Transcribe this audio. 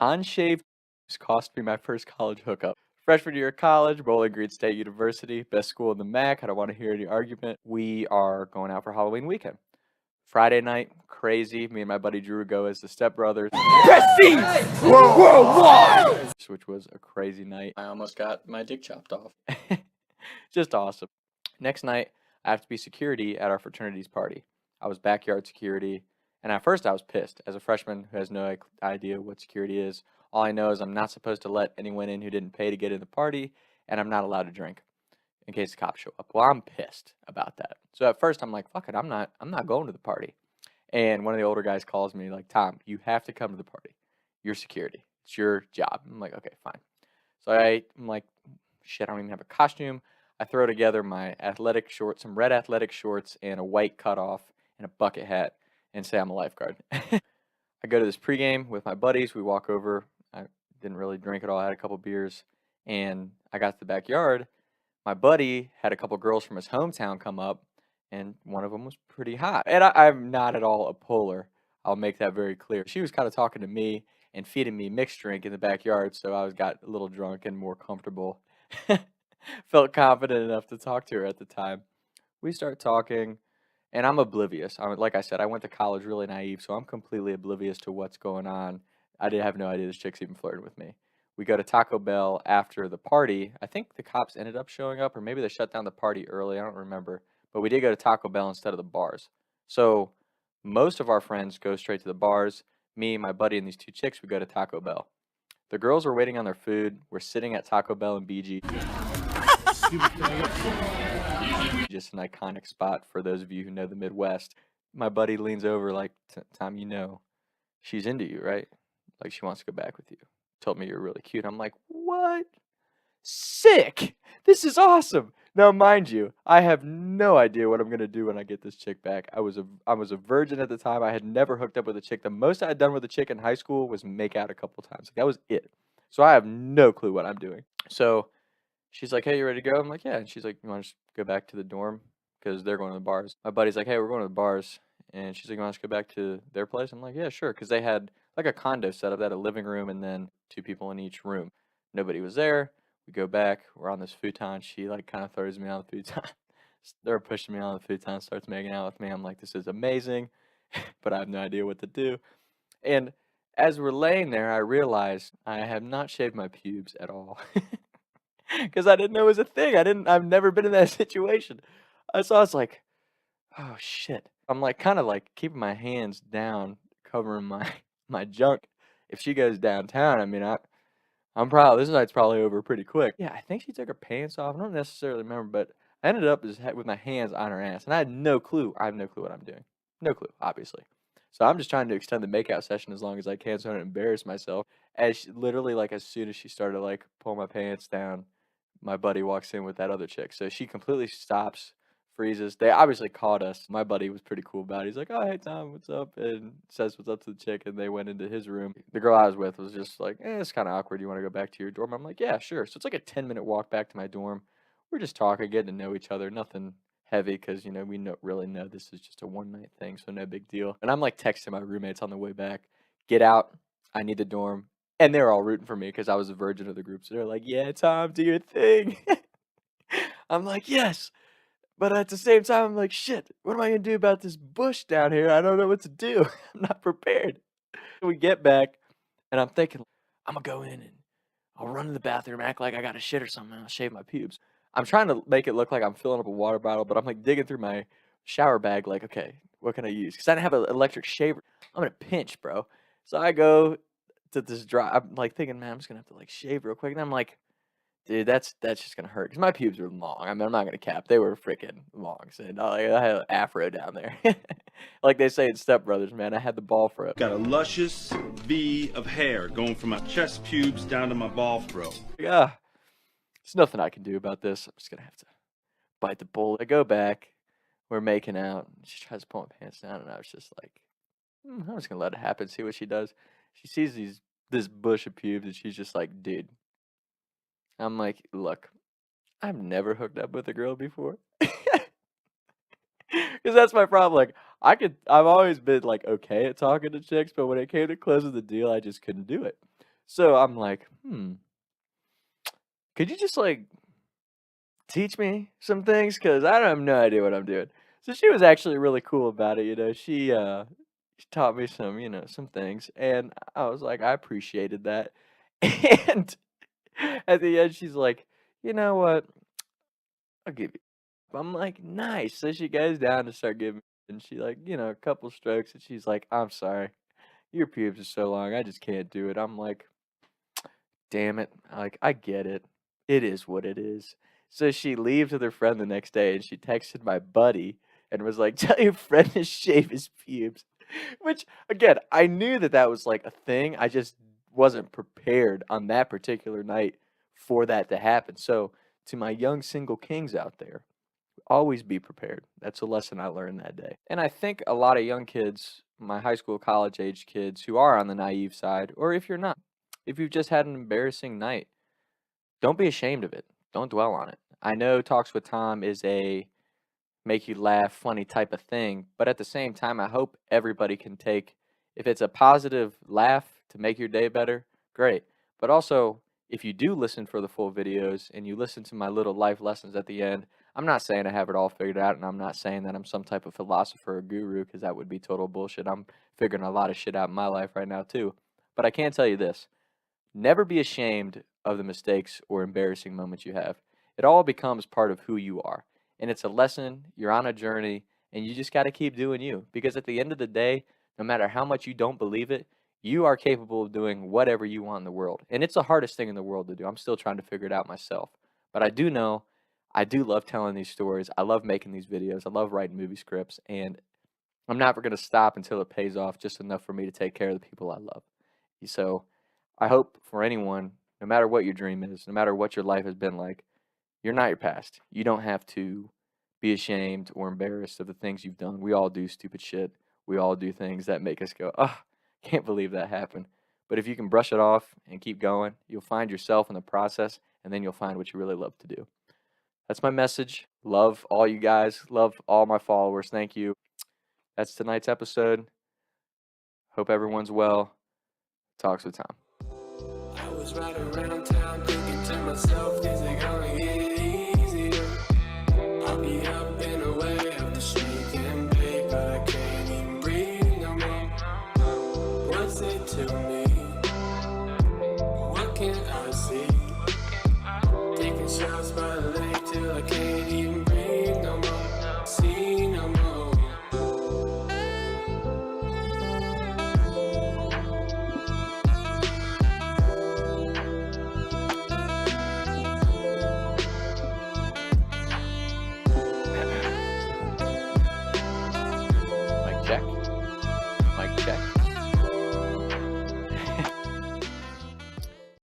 Unshaved cost me my first college hookup. Freshman year of college, Bowling Green State University, best school in the MAC. I don't want to hear any argument. We are going out for Halloween weekend. Friday night, crazy. Me and my buddy Drew go as the stepbrothers. Jesse Worldwide! Which was a crazy night. I almost got my dick chopped off. Just awesome. Next night, I have to be security at our fraternity's party. I was backyard security, and at first I was pissed. As a freshman who has no idea what security is, all I know is I'm not supposed to let anyone in who didn't pay to get in the party, and I'm not allowed to drink in case the cops show up. Well, I'm pissed about that. So at first I'm like, fuck it, I'm not going to the party. And one of the older guys calls me like, Tom, you have to come to the party. You're security. It's your job. I'm like, okay, fine. So I'm like, shit, I don't even have a costume. I throw together my athletic shorts, some red athletic shorts, and a white cutoff and a bucket hat, and say I'm a lifeguard. I go to this pregame with my buddies. We walk over. I didn't really drink at all. I had a couple beers, and I got to the backyard. My buddy had a couple girls from his hometown come up, and one of them was pretty hot. And I'm not at all a puller. I'll make that very clear. She was kind of talking to me and feeding me mixed drink in the backyard, so I got a little drunk and more comfortable. Felt confident enough to talk to her at the time. We start talking, and I'm oblivious. Like I said, I went to college really naive, so I'm completely oblivious to what's going on. I did have no idea this chick's even flirting with me. We go to Taco Bell after the party. I think the cops ended up showing up, or maybe they shut down the party early. I don't remember. But we did go to Taco Bell instead of the bars. So most of our friends go straight to the bars. Me, my buddy, and these two chicks, we go to Taco Bell. The girls were waiting on their food. We're sitting at Taco Bell in BG. Just an iconic spot for those of you who know the Midwest. My buddy leans over like, Tom, you know, she's into you, right? Like, she wants to go back with you. Told me you're really cute. I'm like, what? Sick! This is awesome! Now, mind you, I have no idea what I'm going to do when I get this chick back. I was a virgin at the time. I had never hooked up with a chick. The most I had done with a chick in high school was make out a couple times. Like, that was it. So I have no clue what I'm doing. So she's like, hey, you ready to go? I'm like, yeah. And she's like, you want to just go back to the dorm? Because they're going to the bars. My buddy's like, hey, we're going to the bars. And she's like, you want to go back to their place? I'm like, yeah, sure. Because they had like a condo set up. They had a living room and then 2 people in each room. Nobody was there. We go back. We're on this futon. She like kind of throws me on the futon. They're pushing me on the futon, starts making out with me. I'm like, this is amazing. But I have no idea what to do. And as we're laying there, I realized I have not shaved my pubes at all. Because I didn't know it was a thing. I've never been in that situation. So I was like, oh shit. I'm like kind of like keeping my hands down, covering my junk. If she goes downtown, I mean, I'm probably, this night's probably over pretty quick. Yeah, I think she took her pants off. I don't necessarily remember, but I ended up just with my hands on her ass, and I had no clue. I have no clue what I'm doing. No clue, obviously. So I'm just trying to extend the makeout session as long as I can, so I don't embarrass myself. As literally, like as soon as she started to like pull my pants down, my buddy walks in with that other chick. So she completely stops, freezes. They obviously caught us. My buddy was pretty cool about it. He's like, oh, hey, Tom, what's up? And says what's up to the chick, and they went into his room. The girl I was with was just like, it's kind of awkward. You want to go back to your dorm? I'm like, yeah, sure. So it's like a 10-minute walk back to my dorm. We're just talking, getting to know each other. Nothing heavy because, you know, we really know this is just a one-night thing, so no big deal. And I'm like texting my roommates on the way back, get out. I need the dorm. And they're all rooting for me because I was a virgin of the group. So they're like, yeah, Tom, do your thing. I'm like, yes. But at the same time, I'm like, shit, what am I going to do about this bush down here? I don't know what to do. I'm not prepared. We get back, and I'm thinking, I'm going to go in and I'll run to the bathroom, act like I got a shit or something, and I'll shave my pubes. I'm trying to make it look like I'm filling up a water bottle, but I'm like digging through my shower bag, like, okay, what can I use? Because I didn't have an electric shaver. I'm in a pinch, bro. So I go to this dry. I'm like thinking, man, I'm just gonna have to like shave real quick. And I'm like, dude, that's just gonna hurt because my pubes were long. I mean, I'm not gonna cap; they were freaking long. So I had an afro down there, like they say in Step Brothers. Man, I had the ball fro. Got a luscious V of hair going from my chest pubes down to my ball fro. Yeah, there's nothing I can do about this. I'm just gonna have to bite the bullet. I go back. We're making out. She tries to pull my pants down, and I was just like, I'm just gonna let it happen. See what she does. She sees this bush of pubes, and she's just like, dude. I'm like, look, I've never hooked up with a girl before. Because that's my problem. Like, I've always been like okay at talking to chicks, but when it came to closing the deal, I just couldn't do it. So I'm like, could you just like teach me some things? Cause I have no idea what I'm doing. So she was actually really cool about it, you know. She taught me some, some things, and I was like, I appreciated that. And at the end, she's like, you know what? I'll give you. I'm like, nice. So she goes down to start giving, and she like, a couple strokes, and she's like, I'm sorry, your pubes are so long, I just can't do it. I'm like, damn it. Like, I get it. It is what it is. So she leaves with her friend the next day and she texted my buddy and was like, tell your friend to shave his pubes. Which, again, I knew that that was like a thing. I just wasn't prepared on that particular night for that to happen. So, to my young single kings out there, always be prepared. That's a lesson I learned that day. And I think a lot of young kids, my high school, college age kids who are on the naive side, or if you're not, if you've just had an embarrassing night, don't be ashamed of it. Don't dwell on it. I know Talks with Tom is a make you laugh, funny type of thing, but at the same time, I hope everybody can take, if it's a positive laugh to make your day better, great. But also, if you do listen for the full videos and you listen to my little life lessons at the end, I'm not saying I have it all figured out, and I'm not saying that I'm some type of philosopher or guru, because that would be total bullshit. I'm figuring a lot of shit out in my life right now, too. But I can tell you this. Never be ashamed of the mistakes or embarrassing moments you have. It all becomes part of who you are. And it's a lesson, you're on a journey, and you just got to keep doing you. Because at the end of the day, no matter how much you don't believe it, you are capable of doing whatever you want in the world. And it's the hardest thing in the world to do. I'm still trying to figure it out myself. But I do know I do love telling these stories. I love making these videos. I love writing movie scripts. And I'm never going to stop until it pays off just enough for me to take care of the people I love. So I hope for anyone, no matter what your dream is, no matter what your life has been like, you're not your past. You don't have to be ashamed or embarrassed of the things you've done. We all do stupid shit. We all do things that make us go, oh, can't believe that happened. But if you can brush it off and keep going, you'll find yourself in the process, and then you'll find what you really love to do. That's my message. Love all you guys. Love all my followers. Thank you. That's tonight's episode. Hope everyone's well. Talks with Tom. I was riding around town thinking to myself, is it gonna get easier? I'll be up and away up the street getting paid, but I can't even breathe no more. What's it to me? What can I see? Taking shots by the lake till I can't even breathe no more. See no more. Mic check. Mic check.